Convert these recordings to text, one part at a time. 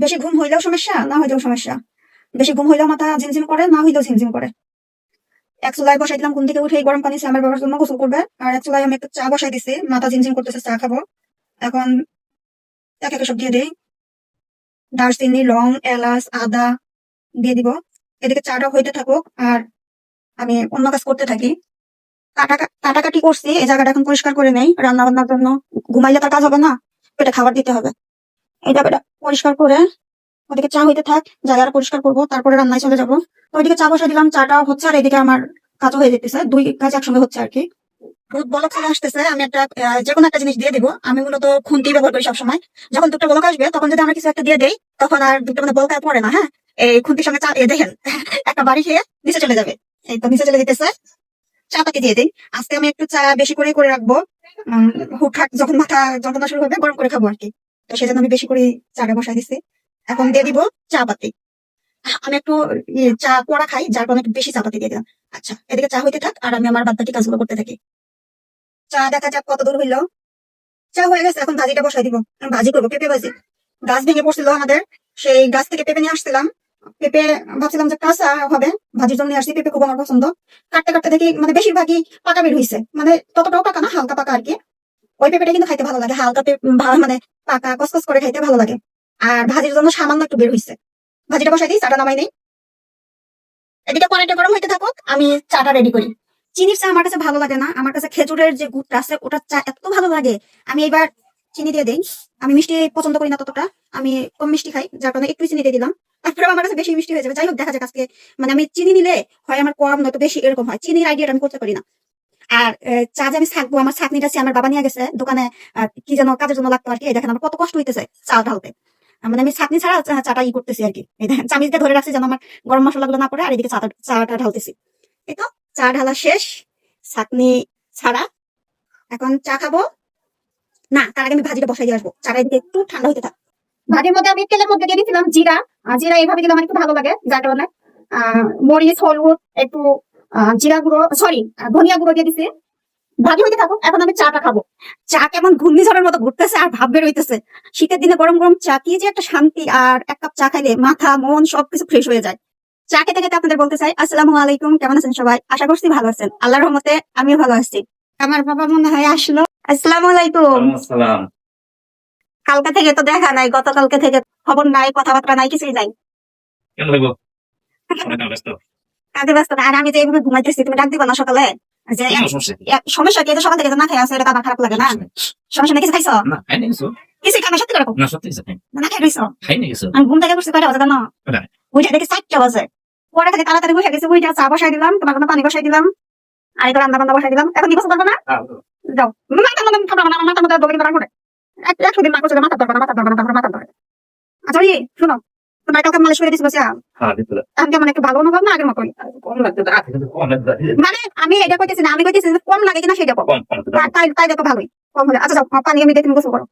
বেশি ঘুম হইলেও সমস্যা, না হইলেও সমস্যা। বেশি ঘুম হইলেও মাথা ঝিমঝিম করে, না হইলেও ঝিমঝিম করে। এক চুলায় বসাই দিলাম, ঘুম থেকে উঠে গরম পানি আমার বাবার জন্য গোসল করবে। আর এক চুলায় আমি একটু চা বসাই দিছি, মাথা ঝিমঝিম করতেছে, চা খাবো। এখন একে একে সব দিয়ে দিই, দারচিনি, লং, এলাচ, আদা দিয়ে দিব। এদিকে চাটা হইতে থাকুক আর আমি অন্য কাজ করতে থাকি। কাটাকাটি করছি, এই জায়গাটা এখন পরিষ্কার করে নেই রান্না বান্নার জন্য। ঘুমাইলে তার কাজ হবে না, পেটে খাবার দিতে হবে। এই জায়গাটা পরিষ্কার করে ওদিকে চা হইতে থাক, জায়গাটা পরিষ্কার করবো, তারপরে রান্নায় চলে যাবো। তো ওইদিকে চা বসে দিলাম, চাটা হচ্ছে আর এদিকে আমার কাজও হয়ে যেতেছে, দুই কাজ একসঙ্গে হচ্ছে আর কি। দুধ বলক চলে আসতেছে, আমি একটা যে কোনো একটা জিনিস দিয়ে দিব। আমি মূলত খুন্তি ব্যবহার করি সবসময়। যখন দুধটা বলক আসবে তখন যদি আমরা কিছু একটা দিয়ে দেই, তখন আর দুধটা মানে বলকায় পড়ে না। হ্যাঁ, এই খুন্তির সঙ্গে চা দেখেন একটা বাড়ি খেয়ে নিচে চলে যাবে। এই তো নিচে চলে যেতেছে, চা পাতি দিয়ে দিই। আজকে আমি একটু চা বেশি করে রাখবো, হুটহাট যখন মাথা যন্ত্রণা শুরু হবে গরম করে খাবো আর কি। তো সেজন্য আমি বেশি করে চাটা বসাই দিচ্ছি। এখন দিয়ে দিব চা পাতি। আমি একটু চা কড়া খাই, যার কারণে একটু বেশি চা পাতি দিয়ে দিলাম। আচ্ছা, এদিকে চা হইতে থাক আর আমি আমার বাদ বাকি কাজগুলো করতে থাকি। চা দেখা যাক কত দূর হইলো। চা হয়ে গেছে, এখন ভাজিটা বসাই দিব। আমি ভাজি করবো, পেঁপে ভাজি। গাছ ভেঙে পড়ছিল আমাদের, সেই গাছ থেকে পেঁপে নিয়ে আসছিলাম। পেঁপে ভাবছিলাম যে কাঁচা হবে, ভাজির জন্য নিয়ে আসছি। পেঁপে খুব আমার পছন্দ। কাটতে কাটতে দেখি মানে বেশিরভাগই পাকা বের হয়েছে, মানে ততটাও পাকা না, হালকা পাকা আর কি। ওই পেঁপেটা কিন্তু খাইতে ভালো লাগে, হালকা মানে পাকা কসকস করে খাইতে ভালো লাগে। আর ভাজির জন্য সামান্য একটু বের হয়েছে। ভাজিটা বসাই দিই, চাটা নামাই নেই। এদিকে কড়াইটা গরম হইতে থাকুক, আমি চাটা রেডি করি। চিনির চা আমার কাছে ভালো লাগে না, আমার কাছে খেজুরের যে গুড়টা আছে ওটার চা এত ভালো লাগে। আমি এবার চিনি দিয়ে দেই। আমি মিষ্টি পছন্দ করি না ততটা, আমি কম মিষ্টি খাই, যার কারণে একটু চিনি দিয়ে দিলাম। তারপরে আমার কাছে বেশি মিষ্টি হয়ে যাবে। যাই হোক, দেখা যাক আজকে। মানে আমি চিনি নিলে হয় আমার কম, নয়তো বেশি, এরকম হয়। চিনির আইডিয়াটা আমি করতে পারি না। আর চা যে আমি ছাকবো, আমার ছাকনিটা আমার বাবা নিয়ে গেছে দোকানে, কি যেন কাজের জন্য লাগতো আর কি। এই দেখেন আমার কত কষ্ট হইতেছে চা ঢালতে। মানে আমি ছাকনি ছাড়া চাটা করতেছি আর কি। এই দেখেন চামিচ দিয়ে ধরে রাখছি যেন আমার গরম মশলা গুলো না পড়ে। আর এদিকে চাটা ঢালতেছি। এই তো চা ঢালা শেষ, ছাকনি ছাড়া। এখন চা খাবো। না, তার আগে আমি ভাজিটা বসাই দিয়ে আসবো। চাটা এদিকে একটু ঠান্ডা হইতে থাক। ভাজির মধ্যে আমি তেলের মধ্যে দিয়ে দিয়েছিলাম জিরা। জিরা এইভাবে দিলে আমার একটু ভালো লাগে, যার কারণে মরিচ, হলুদ, একটু জিরা গুঁড়ো, সরি ধনিয়া গুঁড়ো দিয়ে দিছি। ভাজি হইতে থাকুক, এখন আমি চাটা খাবো। চা কেমন ঘূর্ণিঝড়ের মতো ঘুরতেছে আর ভাব বের হইতেছে। শীতের দিনে গরম গরম চা কি যে একটা শান্তি, আর এক কাপ চা খাইলে মাথা মন সবকিছু ফ্রেশ হয়ে যায়। চা খেতে খেতে আপনাদের বলতে চাই, আসসালামু আলাইকুম, কেমন আছেন সবাই? আশা করছি ভালো আছেন, আল্লাহর রহমতে আমিও ভালো আছি। আমার বাবা মনে হয় আসলো। আসসালামু আলাইকুম। সালাম। কালকে থেকে তো দেখা নাই, গতকালকে থেকে খবর নাই, কথাবার্তা নাই, কিছুই নাই। কেন লাগবো? অনেক ব্যস্ত। কাজে ব্যস্ত না। আর আমি যে এইভাবে ঘুমাইতেছি, তুমি ডাক দিবা না সকালে? যে কেন সমস্যা? সমস্যা কি, সকাল থেকে না খাই আছে, এটা তো আমার খারাপ লাগে না? সমস্যা নেই, কিছু খাইছো? না, খাইনি কিছু। কিছু খাই না, সত্যি করে না, সত্যি কিছু খাইনি। না খাই রইছো? খাইনি কিছু। আমি ঘুম থেকে করছি কয়টা বাজে জানো? কয়টা? উঠে দেখি 4টা বাজে। পরে থেকে তাড়াতাড়ি বসে গেছি, উইটা চা বসাই দিলাম, তোমার জন্য পানি বসাই দিলাম, আর একটু রান্না বান্না বসাই দিলাম। এখন কি বসে পারবো না? যাও, মাথার মধ্যে খাবো না, মাথার মধ্যে দোকানি করে একশো দিন মা করছে মাথার দরকার, মাথার দরকার, তারপরে মাথার দরকার। আচ্ছা ওই শুনো, তোমার কালকে মালিশ করে দিচ্ছি, বসে হ্যাঁ, দিতে দাও। এখন কেমন একটু ভালো অনুভব না আগের মতোই? কম লাগতে দাও, কিন্তু কম লাগতে দাও। মানে আমি এটা কইতেছি না, আমি কইতেছি যে কম লাগে কিনা সেটা কম। কম লাগতে দাও। তাই তাই দেখো ভালোই কম হলে। আচ্ছা যাও, পানি আমি দিয়ে তুমি গোসল করো।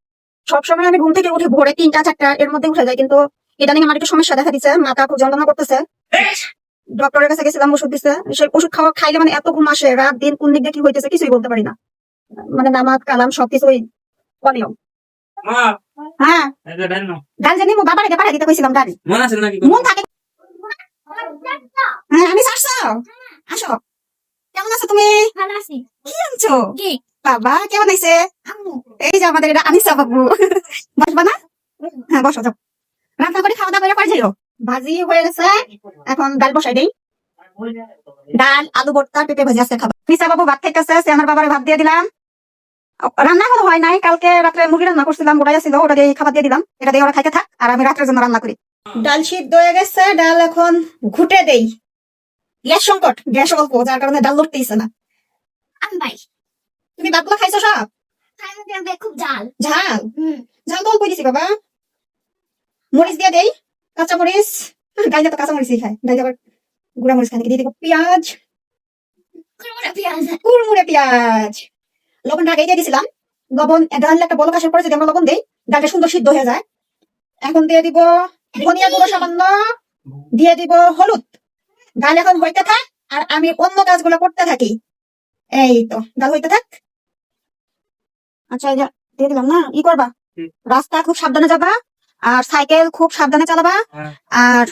সবসময় আমি ঘুম থেকে উঠে ভোরে 3টা 4টা এর মধ্যে উঠে যাই, কিন্তু ইদানিং আমার একটু সমস্যা দেখা দিচ্ছে, মাথা খুব যন্ত্রণা করতেছে। ডক্টরের কাছে গেছিলাম, ওষুধ দিচ্ছে। সেই ওষুধ খাইলে মানে এত ঘুম আসে, রাত দিন কোন দিক দিয়ে কি হইতেছে কিছুই বলতে পারি না। মানে নামাজ কালাম সবকিছুই অনিয়ম। মা, হ্যাঁ, এই যে দেন না। গান জানি মো বাবার আগে পাঠাই দিতে কইছিলাম গাড়ি। মন আছে নাকি? মন থাকে। হ্যাঁ, আমি ছাড়ছো। আসো, কেমন আছো তুমি? ভালো আছি। কি আনছো? কি? বাবা কেমন আইছে? আম্মু। এই যে আমাদের এটা আনিসা বাবু। বসবা না? হ্যাঁ বসো, যাও। রান্না করে খাওয়া দাওয়া করে পরে যাইও। ভাজি হয়ে গেছে, এখন ডাল বসাই দেই। ডাল, আলু ভর্তা, পেঁপে ভাজি আছে খাবার। নিসা বাবু ভাত খাইতেছে, সে আমার বাবারে ভাত দিয়ে দিলাম। রান্না এখনো হয় নাই, কালকে রাত্রে মুরগি রান্না করছিলাম, ওটাই ছিল, ওটা দিয়ে খাবার দিয়ে দিলাম। এটা দিয়ে ওরা খাইতে থাক, আর আমি রাত্রের জন্য রান্না করি। ডাল সিদ্ধ হয়ে গেছে, ডাল এখন ঘুটে দেই। গ্যাস সংকট, গ্যাস অল্প, যার কারণে ডাল লড়তেইছে না। আমি ভাই। তুমি ভাতগুলো খাইছো সব? খাই খুব জাল। ঝাল? হুম। ঝাল তো অল্প দিছি বাবা। মরিচ দিয়ে দেই, কাঁচা মরিচ। গাইলে তো কাঁচা মরিচই খায়, গাইলে আবার গুঁড়া মরিচ খায়। দিয়ে দিব পেঁয়াজ, কুড়মুড়ে পেঁয়াজ। কুড়মুড়ে পেঁয়াজ। লবণ আগে দিয়ে দিছিলাম। লবণ ডাল একটা বলক আসার পরে যদি আমরা লবণ দেই, ডালটা সুন্দর সিদ্ধ হয়ে যায়। এখন দিয়ে দিব ধনিয়া গুঁড়ো সামান্য, দিয়ে দিব হলুদ। ডাল এখন হইতে থাক আর আমি অন্য কাজগুলো করতে থাকি। এই তো ডাল হইতে থাক। আচ্ছা এই যে দিয়ে দিলাম না, ই করবা, রাস্তা খুব সাবধানে যাবা। আর সাইকেল খুব সাবধানে চালাবা। আর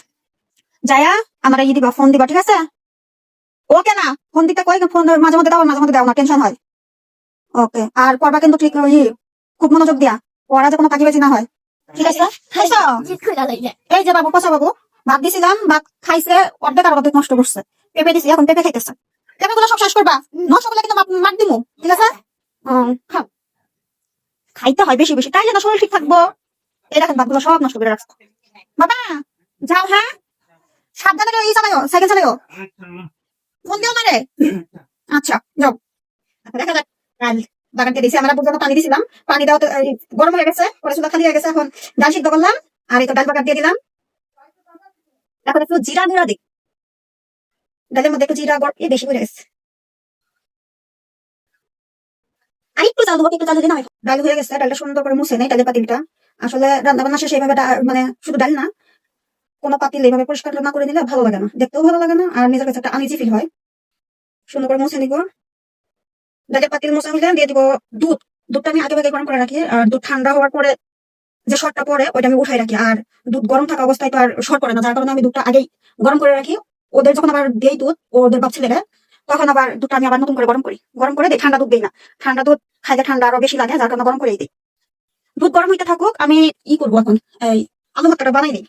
যায়া আমার এই দিবা, ফোন দিবা, ঠিক আছে? ওকে না, ফোন দিতে কই, ফোন মাঝে মধ্যে দাও, মাঝে মধ্যে দাও না, টেনশন হয়। ওকে, আর পড়বা কিন্তু ঠিক খুব মনোযোগ দিয়া, পড়া যে কোনো ফাঁকিবাজি না হয়, ঠিক আছে? খাইছো? জিত করে লাগে এই যে বাবু, পচা বাবু, ভাত দিছিলাম, ভাত খাইছে, অর্ধেক আর অর্ধেক নষ্ট করছে। পেঁপে দিছি, এখন পেঁপে খাইতেছে। পেঁপেগুলো সব শেষ করবা, নষ্ট করলে কিন্তু মার দিমু, ঠিক আছে? খাও, খাইতে হয় বেশি বেশি, তাই যেন শরীর ঠিক থাকবো। এই দেখেন ভাতগুলো সব নষ্ট করে রাখছে। বাবা যাও, হ্যাঁ সাবধানে ই চালাও, সাইকেল চালাও, ফোন দিও মারে। আচ্ছা যাও। দেখা যাক, কাল বাগানকে দিয়েছি, আমরা পর্যন্ত পানি দিছিলাম, পানি দেওয়া তো গরম হয়ে গেছে, পরে চুলা খালি হয়ে গেছে, এখন ডাল সিদ্ধ করলাম, আর এই তো ডাল বাগান দিয়ে দিলাম। এখন একটু জিরা গুঁড়া দিই, ডালের মধ্যে একটু জিরা বেশি করে গেছে, আর একটু চাল দেবো, একটু চাল দিলে না হয়। ডাল হয়ে গেছে, ডালটা সুন্দর করে মুছে নেই, ডালের পাতিলটা। আসলে রান্না বান্না শেষে এইভাবে মানে শুধু ডাল না, কোনো পাতিল এইভাবে পরিষ্কার না করে নিলে ভালো লাগে না, দেখতেও ভালো লাগে না, আর নিজের কাছে একটা আনইজি ফিল হয়। সুন্দর করে মুছে নিব। ডালের পাতিল মোছা হইলে দিয়ে দিব দুধ। দুধটা আমি আগে ভাগে গরম করে রাখি, আর দুধ ঠান্ডা হওয়ার পরে যে শর্টটা পরে ওইটা আমি উঠাই রাখি। আর দুধ গরম থাকা অবস্থায় তো আর শর্ট করে না, যার কারণে আমি দুধটা আগেই গরম করে রাখি। ওদের যখন আবার দেই দুধ, ওদের বাপ ছেলেরা, তখন আবার দুধটা আমি আবার নতুন করে গরম করি, গরম করে দিই। ঠান্ডা দুধ দিই না, ঠান্ডা দুধ খাইলে ঠান্ডা আরো বেশি লাগে, যার কারণে গরম করেই দিই। দুধ গরম হইতে থাকুক, আমি করবো এখন, এই আলু ভর্তাটা বানাই দিই।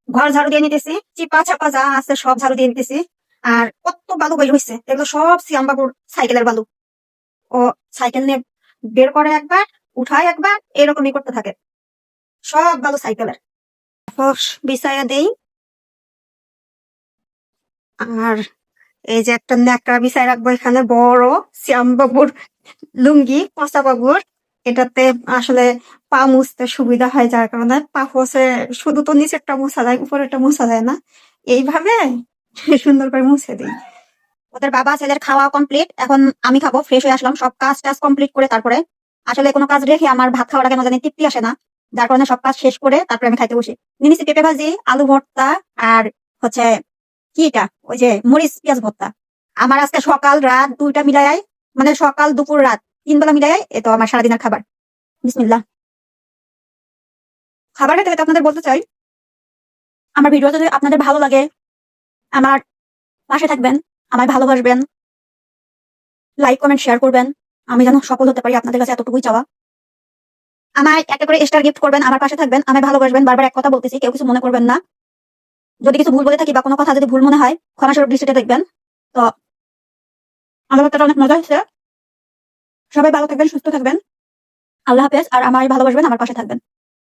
ঘর ঝাড়ু দিয়ে নিতেছি, চিপা চাপা যা আছে সব ঝাড়ু দিয়ে নিতেছি। আর কত বালু বের হয়েছে, এগুলো সব সিয়াম বাবুর সাইকেলের বালু। ও সাইকেল নিয়ে বের করে একবার, উঠায় একবার, এরকমই করতে থাকে, সব বালু সাইকেলের। বিছাইয়া দেই। আর এই যে একটা ন্যাকড়া বিছাই রাখবো এখানে, বড় শ্যাম বাবুর লুঙ্গি, পচা বাবুর। এটাতে আসলে পা মুছতে সুবিধা হয়, যার কারণে পা মুছে শুধু তো নিচেরটা মুছা যায়, উপরেরটা মুছা যায় না, এইভাবে সুন্দর করে মুছে দিই। ওদের বাবা ছেলের খাওয়া কমপ্লিট, এখন আমি খাবো। ফ্রেশ হয়ে আসলাম, সব কাজ টাজ কমপ্লিট করে তারপরে। আসলে কোনো কাজ রেখে আমার ভাত খাওয়াটা কেন জানি তৃপ্তি আসে না, যার কারণে সব কাজ শেষ করে তারপরে আমি খাইতে বসি। নিয়েছি পেঁপে ভাজি, আলু ভর্তা, আর হচ্ছে কি এটা, ওই যে মরিচ পেঁয়াজ ভর্তা। আমার আজকে সকাল রাত দুইটা মিলাই, মানে সকাল দুপুর রাত 3 বেলা মিলাই, এ তো আমার সারাদিনের খাবার। বিসমিল্লাহ। খাবারটা খেতে আপনাদের বলতে চাই, আমার ভিডিও যদি আপনাদের ভালো লাগে, আমার পাশে থাকবেন, আমায় ভালোবাসবেন, লাইক কমেন্ট শেয়ার করবেন, আমি যেন সফল হতে পারি, আপনাদের কাছে এতটুকুই চাওয়া। আমায় একটা করে স্টার গিফট করবেন, আমার পাশে থাকবেন, আমায় ভালোবাসবেন। বারবার এক কথা বলতেছি, কেউ কিছু মনে করবেন না। যদি কিছু ভুল বলে থাকি বা কোনো কথা যদি ভুল মনে হয়, ক্ষমাস্বরূপ দৃষ্টিতে দেখবেন। তো আমার ব্যাপারটা অনেক মজা হচ্ছে। সবাই ভালো থাকবেন, সুস্থ থাকবেন, আল্লাহ হাফেজ। আর আমায় ভালোবাসবেন, আমার পাশে থাকবেন।